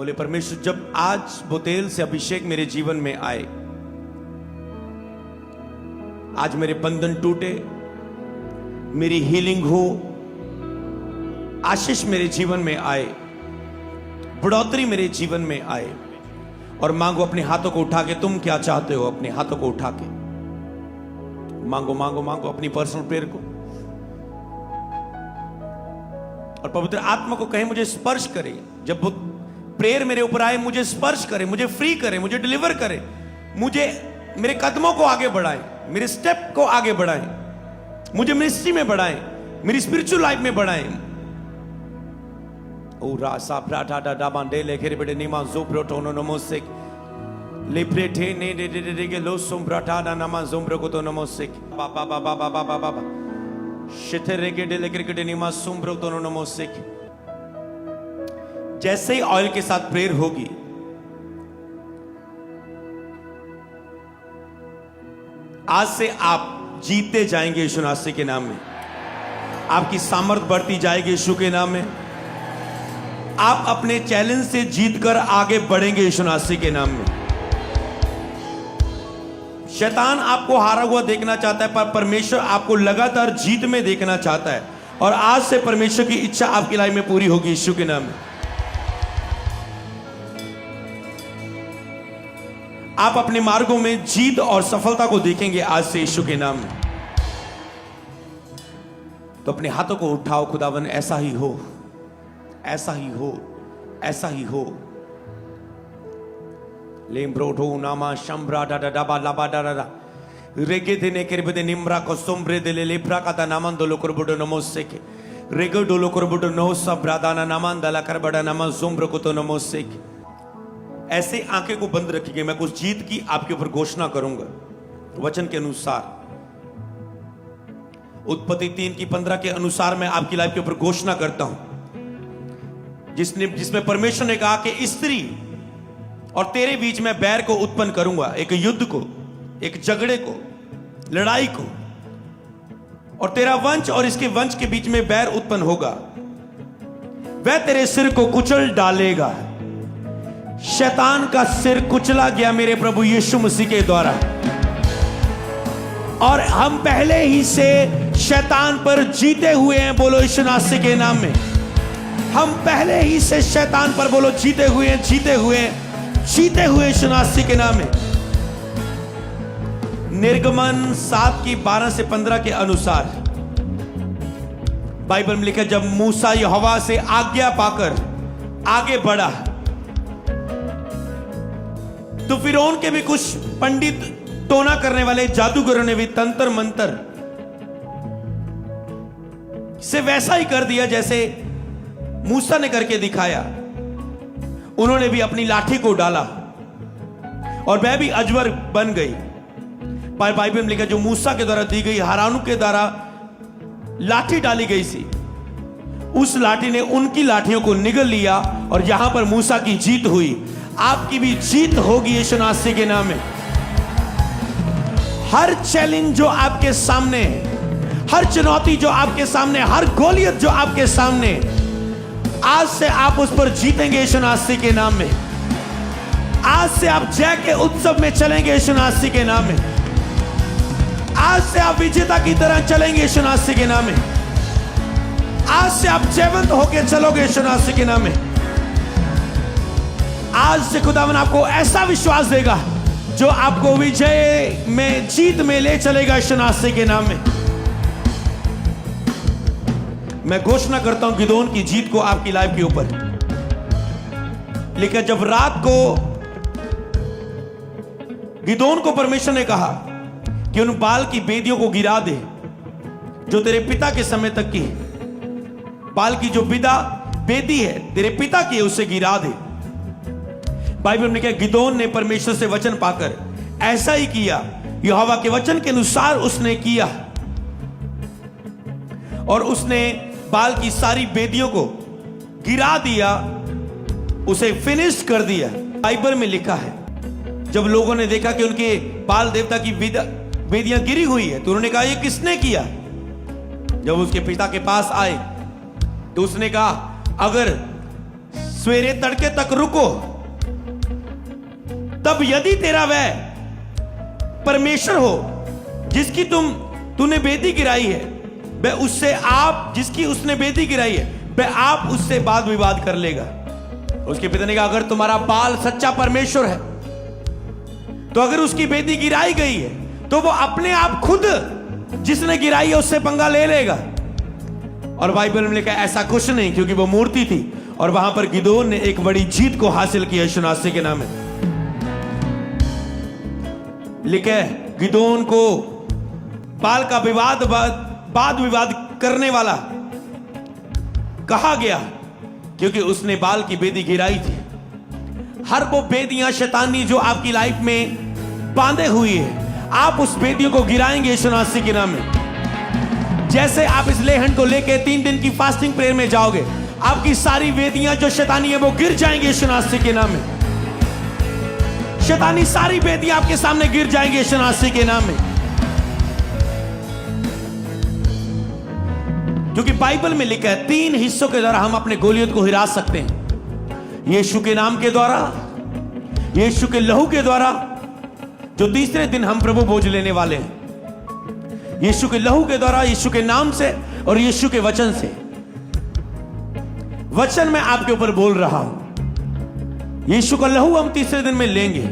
बोले परमेश्वर जब आज वो तेल से अभिषेक मेरे जीवन में आए, आज मेरे बंधन टूटे, मेरी हीलिंग हो, आशीष मेरे जीवन में आए, बढ़ोतरी मेरे जीवन में आए। और मांगो अपने हाथों को उठा के, तुम क्या चाहते हो अपने हाथों को उठा के मांगो मांगो मांगो अपनी पर्सनल प्रेयर को। और पवित्र आत्मा को कहे मुझे स्पर्श करे, जब वो प्रेयर मेरे ऊपर आए मुझे स्पर्श करे, मुझे फ्री करे, मुझे डिलीवर करे, मुझे मेरे कदमों को आगे बढ़ाए, मेरे स्टेप को आगे बढ़ाए, मुझे मिनिस्ट्री में बढ़ाए, मेरी स्पिरिचुअल लाइफ में बढ़ाए। ओ रासा प्राटा डा बांडे लेखेरे बेटे नीमा जो प्रोटोनो नमोसिक लिप्रेटे ने दे दे दे के लो सोम्ब्राटा ना नमा जोम्ब्रो को तो नमोसिक बाबा बाबा बाबा बाबा शिथेरे के डेले के नीमा सोम्ब्रो तो नमोसिक। जैसे ही ऑयल के साथ प्रेयर होगी, आज से आप जीतते जाएंगे यीशु मसीह के नाम में। आपकी सामर्थ बढ़ती जाएगी यीशु के नाम में। आप अपने चैलेंज से जीतकर आगे बढ़ेंगे यीशु मसीह के नाम में। शैतान आपको हारा हुआ देखना चाहता है, पर परमेश्वर आपको लगातार जीत में देखना चाहता है। और आज से परमेश्वर की इच्छा आपकी लाइफ में पूरी होगी यीशु के नाम में। आप अपने मार्गों में जीत और सफलता को देखेंगे आज से यीशु के नाम में। तो अपने हाथों को उठाओ, खुदावन ऐसा ही हो, ऐसा ही हो, ऐसा ही हो। लेम्ब्रोडो नामा शंब्रा डा डा बा ला बा डा डा रेगे देने के बदे निम्रा को सोम्ब्रे दे लेप्रा का ता नामन दो लोकर बुडो नमोसे के रेगो दो लोकर बुडो नो सब ब्रादाना नामन दला कर बड़ा नामा सोम्ब्रो को तो नमोसे के। ऐसे आंखें को बंद रखिए, मैं कुछ जीत की आपके ऊपर घोषणा करूंगा वचन के अनुसार। उत्पत्ति 3:15 के अनुसार मैं आपकी लाइफ के ऊपर घोषणा करता हूं, जिसमें परमेश्वर ने कहा कि स्त्री और तेरे बीच में बैर को उत्पन्न करूंगा, एक युद्ध को, एक झगड़े को, लड़ाई को, और तेरा वंश और इसके वंश के बीच में बैर उत्पन्न होगा, वह तेरे सिर को कुचल डालेगा। शैतान का सिर कुचला गया मेरे प्रभु यीशु मसीह के द्वारा, और हम पहले ही से शैतान पर जीते हुए हैं। बोलो यीशु मसीह के नाम में। हम पहले ही से शैतान पर बोलो जीते हुए हैं, जीते हुए हैं, जीते हुए यीशु मसीह के नाम में। निर्गमन 7:12 से 15 के अनुसार बाइबल में लिखा, जब मूसा यहोवा से आज्ञा पाकर आगे बढ़ा तो फिरौन के भी कुछ पंडित, टोना करने वाले जादूगरों ने भी तंत्र मंत्र से वैसा ही कर दिया जैसे मूसा ने करके दिखाया। उन्होंने भी अपनी लाठी को डाला और वह भी अजगर बन गई। बाइबल में लिखा, जो मूसा के द्वारा दी गई, हारून के द्वारा लाठी डाली गई थी, उस लाठी ने उनकी लाठियों को निगल लिया, और जहां पर मूसा की जीत हुई, आपकी भी जीत होगी यीशु मसीह के नाम में। हर चैलेंज जो आपके सामने, हर चुनौती जो आपके सामने, हर गोलियत जो आपके सामने, आज से आप उस पर जीतेंगे यीशु मसीह के नाम में। आज से आप जय के उत्सव में चलेंगे यीशु मसीह के नाम में। आज से आप विजेता की तरह चलेंगे यीशु मसीह के नाम में। आज से आप जयवंत होकर चलोगे यीशु मसीह के नाम में। आज से खुदावन आपको ऐसा विश्वास देगा जो आपको विजय में, जीत में ले चलेगा यीशु मसीह के नाम में। मैं घोषणा करता हूं गिदोन की जीत को आपकी लाइफ के ऊपर। लेकिन जब रात को गिदोन को परमेश्वर ने कहा कि उन बाल की बेदियों को गिरा दे जो तेरे पिता के समय तक की है, बाल की जो बेदी है तेरे पिता की है, उसे गिरा दे। बाइबल में क्या, गिदोन ने परमेश्वर से वचन पाकर ऐसा ही किया, यहोवा के वचन के अनुसार उसने किया, और उसने बाल की सारी बेदियों को गिरा दिया, उसे फिनिश कर दिया। बाइबल में लिखा है, जब लोगों ने देखा कि उनके बाल देवता की बेदियां गिरी हुई है, तो उन्होंने कहा ये किसने किया। जब उसके पिता के पास आए तो उसने कहा, अगर सवेरे तड़के तक रुको, तब यदि तेरा वह परमेश्वर हो जिसकी तूने बेदी गिराई है, वह उससे आप जिसकी उसने बेदी गिराई है, वह आप उससे वाद विवाद कर लेगा। उसके पिता ने कहा, अगर तुम्हारा बाल सच्चा परमेश्वर है तो अगर उसकी बेदी गिराई गई है तो वो अपने आप खुद जिसने गिराई है उससे पंगा ले लेगा। और बाइबल में लिखा ऐसा कुछ नहीं, क्योंकि वो मूर्ति थी और वहां पर गिदोन ने एक बड़ी जीत को हासिल किया यीशु नासरी के नाम में। लिखा है गिदोन को बाल का वाद विवाद करने वाला कहा गया, क्योंकि उसने बाल की बेदी गिराई थी। हर वो बेदियां शैतानी जो आपकी लाइफ में बांधे हुई है, आप उस बेदियों को गिराएंगे यीशु नासरी के नाम में। जैसे आप इस लेहन को लेके 3 दिन की फास्टिंग प्रेयर में जाओगे, आपकी सारी वेदियां जो शैतानी है वो गिर जाएंगे यीशु नासरी के नाम में। शैतानी सारी वेदियां आपके सामने गिर जाएंगे यीशु नासरी के नाम में। क्योंकि बाइबल में लिखा है 3 हिस्सों के द्वारा हम अपने गोलियत को हिरा सकते हैं। यीशु के नाम के द्वारा, यीशु के लहू के द्वारा, जो तीसरे दिन हम प्रभु भोज लेने वाले हैं। यीशु के लहू के द्वारा, यीशु के नाम से और यीशु के वचन से। वचन मैं आपके ऊपर बोल रहा हूं। यीशु का लहू हम तीसरे दिन में लेंगे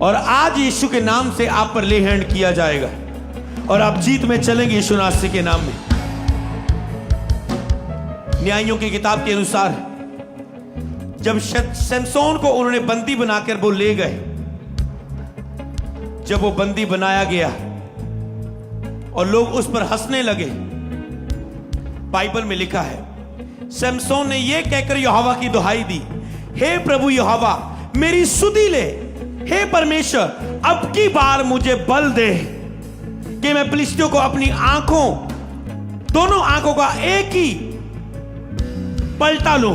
और आज यीशु के नाम से आप पर ले हैंड किया जाएगा और आप जीत में चलेंगे यीशु नासरी के नाम में। न्यायियों की किताब के अनुसार जब शमशोन को उन्होंने बंदी बनाकर वो ले गए, जब वो बंदी बनाया गया और लोग उस पर हंसने लगे, बाइबल में लिखा है शमशोन ने यह कहकर यहोवा की दुहाई दी, हे प्रभु यहोवा मेरी सुधि ले, हे परमेश्वर अब की बार मुझे बल दे कि मैं फिलिस्तियों को अपनी आंखों, दोनों आंखों का एक ही पलटा लूं।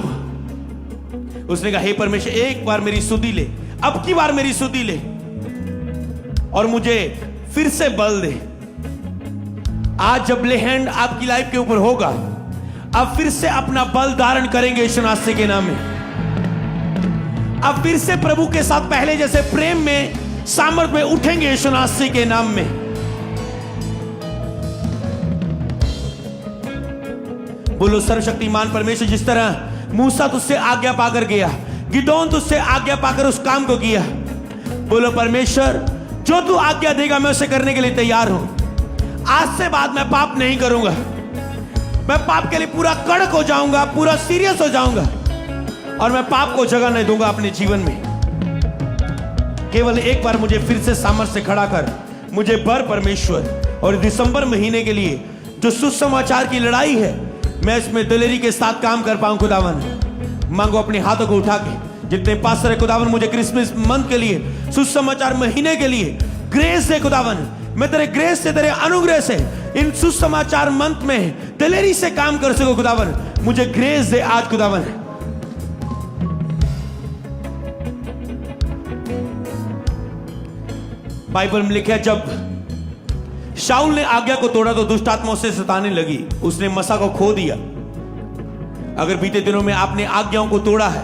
उसने कहा हे परमेश्वर एक बार मेरी सुधि ले, अब की बार मेरी सुधि ले और मुझे फिर से बल दे। आज जब ले हैंड आपकी लाइफ के ऊपर होगा, अब फिर से अपना बल धारण करेंगे यीशु नासरी के नाम में। अब फिर से प्रभु के साथ पहले जैसे प्रेम में, सामर्थ में उठेंगे यीशु नासरी के नाम में। बोलो सर्वशक्तिमान परमेश्वर, जिस तरह मूसा तुझसे आज्ञा पाकर गया, गिदोन तुझसे आज्ञा पाकर उस काम को किया, बोलो परमेश्वर जो तू आज्ञा देगा मैं उसे करने के लिए तैयार हूं। आज से बाद मैं पाप नहीं करूंगा, मैं पाप के लिए पूरा कड़क हो जाऊंगा, पूरा सीरियस हो जाऊंगा और मैं पाप को जगह नहीं दूंगा अपने जीवन में। केवल एक बार मुझे फिर से सामर्थ्य से खड़ा कर, मुझे बर परमेश्वर। और दिसंबर महीने के लिए जो सुसमाचार की लड़ाई है, मैं इसमें दिलेरी के साथ काम कर पाऊं खुदावन। मांगो अपने हाथों को उठा के, जितने पास्टर है खुदावन मुझे क्रिसमस मंथ के लिए, सुसमाचार महीने के लिए ग्रेस दे खुदावन। मैं तेरे ग्रेस से, तेरे अनुग्रह से इन सुसमाचार मंथ में दिलेरी से काम कर सकूं खुदावन। मुझे ग्रेस दे आज खुदावन। बाइबल में लिखा है जब शाऊल ने आज्ञा को तोड़ा तो दुष्ट आत्मा उससे सताने लगी, उसने मसा को खो दिया। अगर बीते दिनों में आपने आज्ञाओं को तोड़ा है,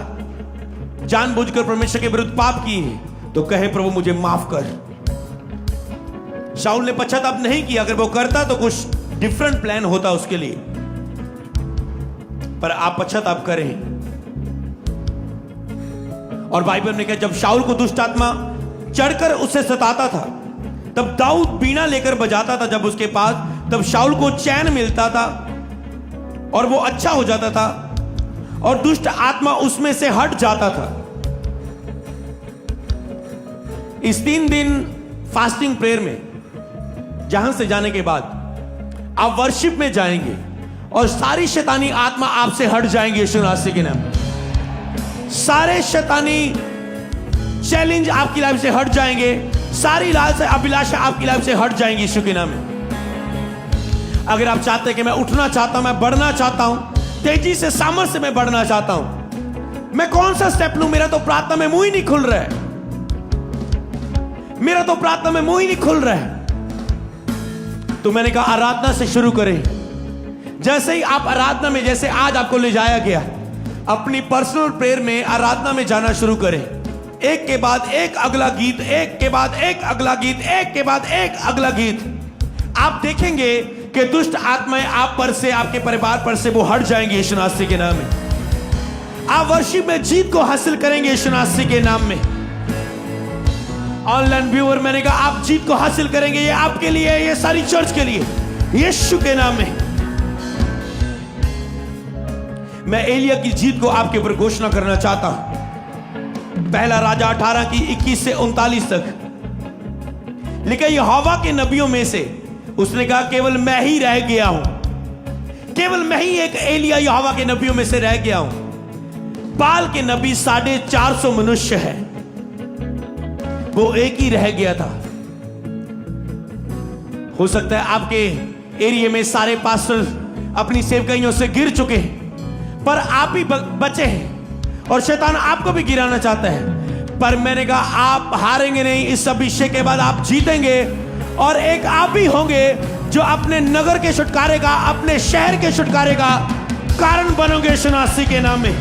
जानबूझकर परमेश्वर के विरुद्ध पाप किए हैं, तो कहे प्रभु मुझे माफ कर। शाऊल ने पश्चाताप नहीं किया, अगर वो करता तो कुछ डिफरेंट प्लान होता उसके लिए, पर आप पश्चाताप करें। और बाइबल में क्या, जब शाऊल को दुष्ट आत्मा चढ़कर उसे सताता था, तब दाऊद बीना लेकर बजाता था जब उसके पास, तब शाऊल को चैन मिलता था और वो अच्छा हो जाता था और दुष्ट आत्मा उसमें से हट जाता था। इस 3 दिन फास्टिंग प्रेयर में जहां से जाने के बाद आप वर्शिप में जाएंगे और सारी शैतानी आत्मा आपसे हट जाएंगे यीशु नासरी के नाम। सारे शैतानी चैलेंज आपकी लाइफ से हट जाएंगे, सारी लालसा अभिलाषा आपकी लाइफ से हट जाएंगी यीशु के नाम में। अगर आप चाहते हैं कि मैं उठना चाहता हूं, मैं बढ़ना चाहता हूं, तेजी से सामर्थ्य से मैं बढ़ना चाहता हूं, मैं कौन सा स्टेप लूं? मेरा तो प्रार्थना में मुंह ही नहीं खुल रहा है, मेरा तो प्रार्थना में मुंह ही नहीं खुल रहा है। तो मैंने कहा आराधना से शुरू करें। जैसे ही आप आराधना में, जैसे आज आपको ले जाया गया, अपनी पर्सनल प्रेयर में, आराधना में जाना शुरू करें। एक के बाद एक अगला गीत, एक के बाद एक अगला गीत, एक के बाद एक अगला गीत। आप देखेंगे कि दुष्ट आत्माएं आप पर से, आपके परिवार पर से वो हट जाएंगे यीशु मसीह के नाम में। आप वर्शिप में जीत को हासिल करेंगे यीशु मसीह के नाम में। ऑनलाइन व्यूअर, मैंने कहा आप जीत को हासिल करेंगे। ये आपके लिए, ये सारी चर्च के लिए, यीशु के नाम में। मैं एलिया की जीत को आपके ऊपर घोषणा करना चाहता हूं। पहला राजा 18 की 21 से 39 तक लिखा, यहोवा के नबियों में से उसने कहा केवल मैं ही रह गया हूं, केवल मैं ही एक एलिया यहोवा के नबियों में से रह गया हूं। बाल के नबी 450 मनुष्य है, वो एक ही रह गया था। हो सकता है आपके एरिया में सारे पास्टर अपनी सेवकाइयों से गिर चुके हैं, पर आप ही बचे हैं और शैतान आपको भी गिराना चाहता है। पर मैंने कहा आप हारेंगे नहीं, इस अभिषेक के बाद आप जीतेंगे और एक आप ही होंगे जो अपने नगर के छुटकारे का, अपने शहर के छुटकारे का कारण बनोगे यीशु मसीह के नाम में।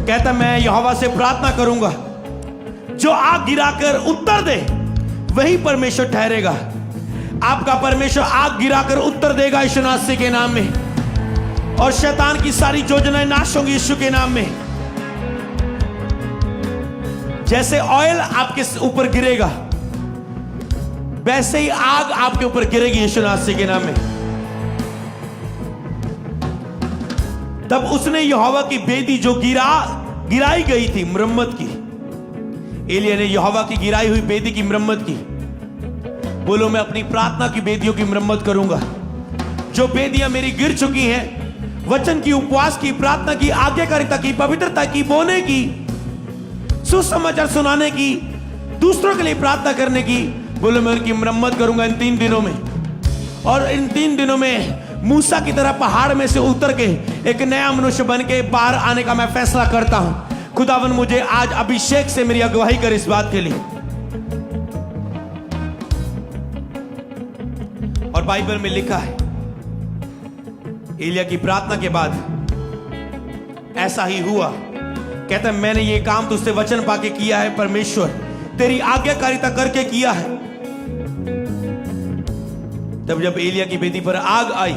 कहता मैं यहोवा से प्रार्थना करूंगा, जो आग गिराकर उत्तर दे वही परमेश्वर ठहरेगा। आपका परमेश्वर आग गिराकर उत्तर देगा यीशु मसीह के नाम में, और शैतान की सारी योजनाएं नाश होंगी यीशु के नाम में। जैसे ऑयल आपके ऊपर गिरेगा, वैसे ही आग आपके ऊपर गिरेगी यीशु मसीह के नाम में। तब उसने यहोवा की बेदी जो गिराई गई थी, मरम्मत की। एलिया ने यहोवा की गिराई हुई बेदी की मरम्मत की। बोलो मैं अपनी प्रार्थना की बेदियों की मरम्मत करूंगा। जो बेदियां मेरी गिर चुकी हैं, वचन की, उपवास की, प्रार्थना की, आज्ञाकारिता की, पवित्रता की, बोने की, सुसमाचार सुनाने की, दूसरों के लिए प्रार्थना करने की, बोलो मैं उनकी मरम्मत करूंगा इन 3 दिनों में। और इन 3 दिनों में मूसा की तरह पहाड़ में से उतर के एक नया मनुष्य बन के बाहर आने का मैं फैसला करता हूं। खुदावन मुझे आज अभिषेक से मेरी अगुवाई कर इस बात के लिए। और बाइबल में लिखा है एलिया की प्रार्थना के बाद ऐसा ही हुआ। कहता है मैंने ये काम तुझसे वचन पाके किया है, परमेश्वर तेरी आज्ञाकारिता करके किया है। तब जब एलिया की बेदी पर आग आई,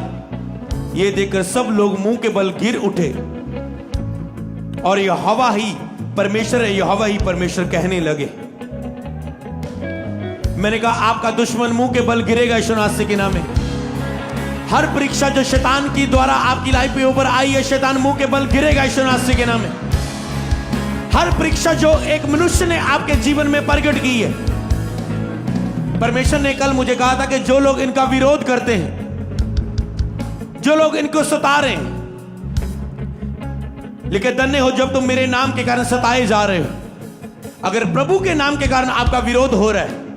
ये देखकर सब लोग मुंह के बल गिर उठे और यहोवा ही परमेश्वर है, यहोवा ही परमेश्वर कहने लगे। मैंने कहा आपका दुश्मन मुंह के बल गिरेगा यीशु मसीह के नाम में। हर परीक्षा जो शैतान की द्वारा आपकी लाइफ पे ऊपर आई है, शैतान मुंह के बल गिरेगा यीशु मसीह के नाम में। हर परीक्षा जो एक मनुष्य ने आपके जीवन में प्रकट की है, परमेश्वर ने कल मुझे कहा था कि जो लोग इनका विरोध करते हैं, जो लोग इनको सता रहे हैं, लेकिन धन्य हो जब तुम मेरे नाम के कारण सताए जा रहे हो। अगर प्रभु के नाम के कारण आपका विरोध हो रहा है,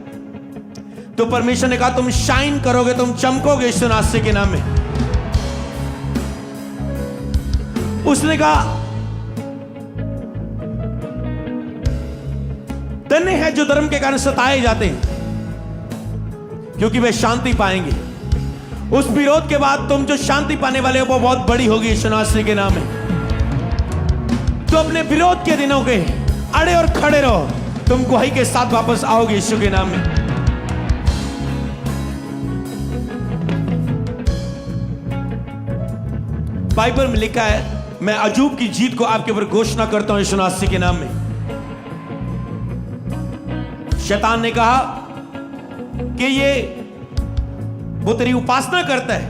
तो परमेश्वर ने कहा तुम शाइन करोगे, तुम चमकोगे यीशु मसीह के नाम में। उसने कहा धन्य है जो धर्म के कारण सताए जाते हैं, क्योंकि वे शांति पाएंगे। उस विरोध के बाद तुम जो शांति पाने वाले हो वो बहुत बड़ी होगी यीशु मसीह के नाम में। तो अपने विरोध के दिनों के अड़े और खड़े रहो, तुम गुहाई के साथ वापस आओगे यीशु के नाम में। बाइबल में लिखा है मैं अजूब की जीत को आपके ऊपर घोषणा करता हूं यीशु मसीह के नाम में। शैतान ने कहा कि ये वो तेरी उपासना करता है,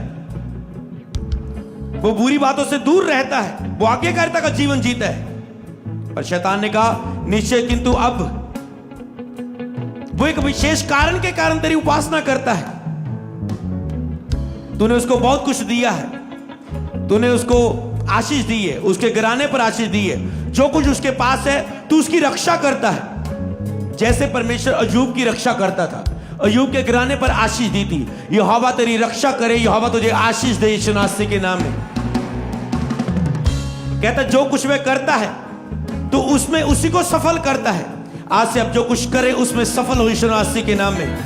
वो बुरी बातों से दूर रहता है, वो आज्ञाकारिता का जीवन जीता है। पर शैतान ने कहा निश्चय, किंतु अब वो एक विशेष कारण के कारण तेरी उपासना करता है। तूने उसको बहुत कुछ दिया है, तूने उसको आशीष दी है, उसके घराने पर आशीष दी है, जो कुछ उसके पास है तू उसकी रक्षा करता है। जैसे परमेश्वर अय्यूब की रक्षा करता था, अय्यूब के घराने पर आशीष दी थी। यहोवा तेरी रक्षा करे, यहोवा तुझे आशीष दे यीशु मसीह के नाम में। कहता जो कुछ वह करता है तो उसमें उसी को सफल करता है। आज से अब जो कुछ करे उसमें सफल हो यीशु मसीह के नाम में।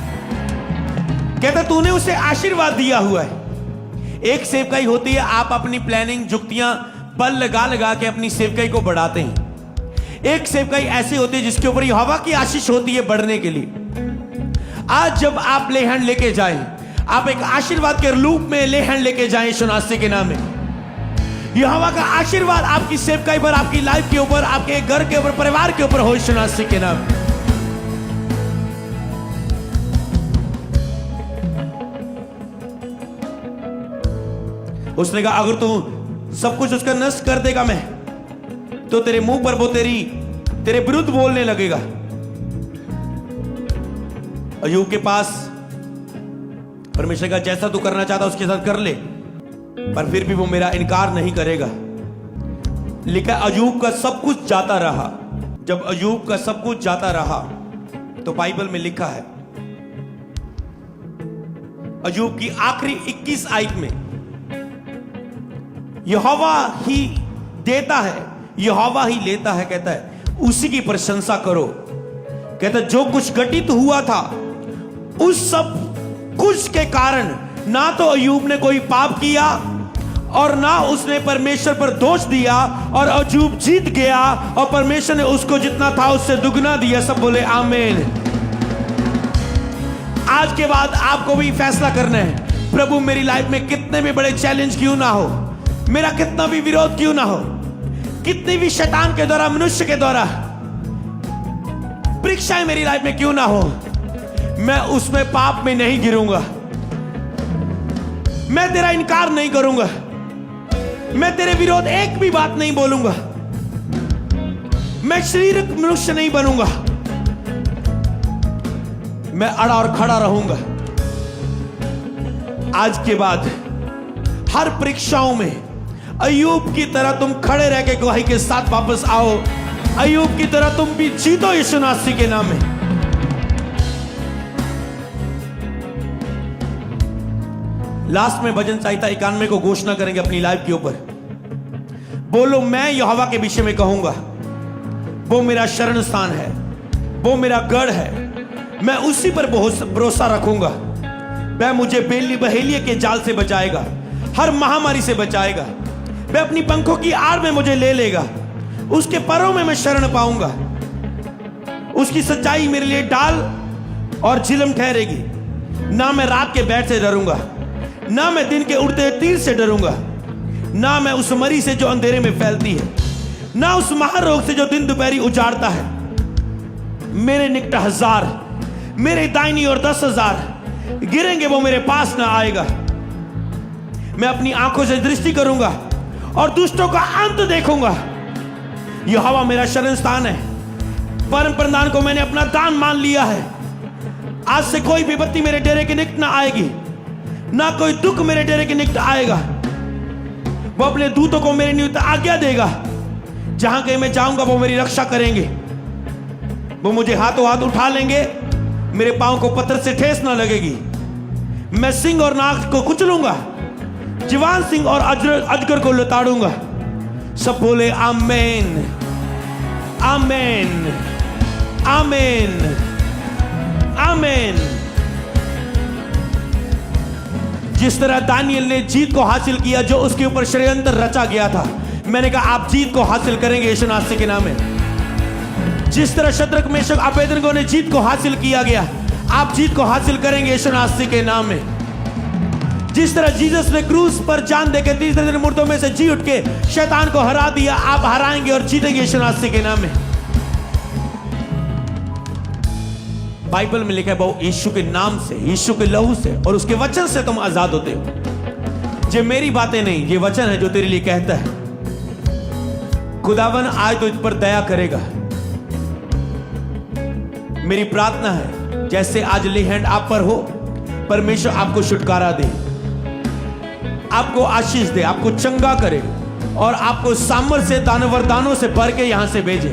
कहता तूने उसे आशीर्वाद दिया हुआ है। एक सेवकाई होती है, आप अपनी प्लानिंग, जुक्तियां बल लगा लगा के अपनी सेवकाई को बढ़ाते हैं। एक सेवकाई ऐसी होती है जिसके ऊपर यहोवा की आशीष होती है बढ़ने के लिए। आज जब आप ले हैंड लेके जाएं, आप एक आशीर्वाद के रूप में ले हैंड लेके जाएं यीशु मसीह के नाम में। यहोवा का आशीर्वाद आपकी सेवकाई पर, आपकी लाइफ के ऊपर, आपके घर के ऊपर, परिवार के ऊपर हो यीशु मसीह के नाम में। उसने कहा अगर तू सब कुछ उसका नष्ट कर देगा मैं, तो तेरे मुंह पर वो तेरे विरुद्ध बोलने लगेगा। अय्यूब के पास परमेश्वर का जैसा तू करना चाहता उसके साथ कर ले, पर फिर भी वो मेरा इनकार नहीं करेगा। लिखा अय्यूब का सब कुछ जाता रहा। जब अय्यूब का सब कुछ जाता रहा तो बाइबल में लिखा है अय्यूब की आखिरी 21 आयत में, यहोवा ही देता है, यहोवा ही लेता है, कहता है उसी की प्रशंसा करो। कहता है जो कुछ घटित हुआ था उस सब कुछ के कारण ना तो अय्यूब ने कोई पाप किया और ना उसने परमेश्वर पर दोष दिया, और अय्यूब जीत गया और परमेश्वर ने उसको जितना था उससे दुगना दिया। सब बोले आमीन। आज के बाद आपको भी फैसला करना है, प्रभु मेरी लाइफ में कितने भी बड़े चैलेंज क्यों ना हो, मेरा कितना भी विरोध क्यों ना हो, कितनी भी शैतान के द्वारा, मनुष्य के द्वारा परीक्षाएं मेरी लाइफ में क्यों ना हो, मैं उसमें पाप में नहीं गिरूंगा। मैं तेरा इनकार नहीं करूंगा, मैं तेरे विरोध एक भी बात नहीं बोलूंगा, मैं शारीरिक मनुष्य नहीं बनूंगा, मैं अड़ा और खड़ा रहूंगा। आज के बाद हर परीक्षाओं में अय्यूब की तरह तुम खड़े रह के गवाही के साथ वापस आओ। अय्यूब की तरह तुम भी जीतो यीशु मसीह के नाम में। लास्ट में भजन संहिता 91 को घोषणा करेंगे अपनी लाइफ के ऊपर। बोलो मैं यहोवा के विषय में कहूंगा, वो मेरा शरण स्थान है, वो मेरा गढ़ है, मैं उसी पर भरोसा रखूंगा। वह मुझे बेली बहेलिये के जाल से बचाएगा, हर महामारी से बचाएगा। वह अपनी पंखों की आड़ में मुझे ले लेगा, उसके परों में मैं शरण पाऊंगा। उसकी सच्चाई मेरे लिए डाल और झिलम ठहरेगी। ना मैं रात के बैठ से डरूंगा, ना मैं दिन के उड़ते तीर से डरूंगा, ना मैं उस मरी से जो अंधेरे में फैलती है, ना उस महारोग से जो दिन दोपहरी उजाड़ता है। मेरे निकट 1000, मेरे दाहिनी और 10,000 गिरेंगे, वो मेरे पास ना आएगा। मैं अपनी आंखों से दृष्टि करूंगा और दुष्टों का अंत देखूंगा। यहोवा मेरा शरण स्थान है, परम प्रधान को मैंने अपना दान मान लिया है। आज से कोई विपत्ति मेरे डेरे के निकट ना आएगी, ना कोई दुख मेरे डेरे के निकट आएगा। वो अपने दूतों को मेरे निमित्त आज्ञा देगा, जहां कहीं मैं जाऊंगा वो मेरी रक्षा करेंगे। वो मुझे हाथों हाथ उठा लेंगे, मेरे पांव को पत्थर से ठेस ना लगेगी। मैं सिंह और नाग को कुचलूंगा, जवान सिंह और अजगर को लताड़ूंगा। सब बोले आमीन, आमीन, आमीन, आमीन। जिस तरह दानियल ने जीत को हासिल किया जो उसके ऊपर षड्यंत्र रचा गया था, मैंने कहा आप जीत को हासिल करेंगे यीशु मसीह के नाम में। जिस तरह शद्रक मेशक अबेदनगो ने जीत को हासिल किया गया, आप जीत को हासिल करेंगे यीशु मसीह के नाम में। जिस तरह जीसस ने क्रूस पर जान देकर तीसरे दिन मुर्दों में से जी उठ के शैतान को हरा दिया, आप हराएंगे और जीतेंगे यीशु मसीह के नाम में। बाइबल में लिखा है वो यीशु के नाम से, यीशु के लहू से और उसके वचन से तुम आजाद होते हो। ये मेरी बातें नहीं, ये वचन है जो तेरे लिए कहता है। खुदावन आज तो इस पर दया करेगा। मेरी प्रार्थना है जैसे आज ले हैंड आप पर हो, परमेश्वर आपको छुटकारा दे, आपको आशीष दे, आपको चंगा करे और आपको सामर्थ्य से दानवरदानों से भर के यहां से भेजे।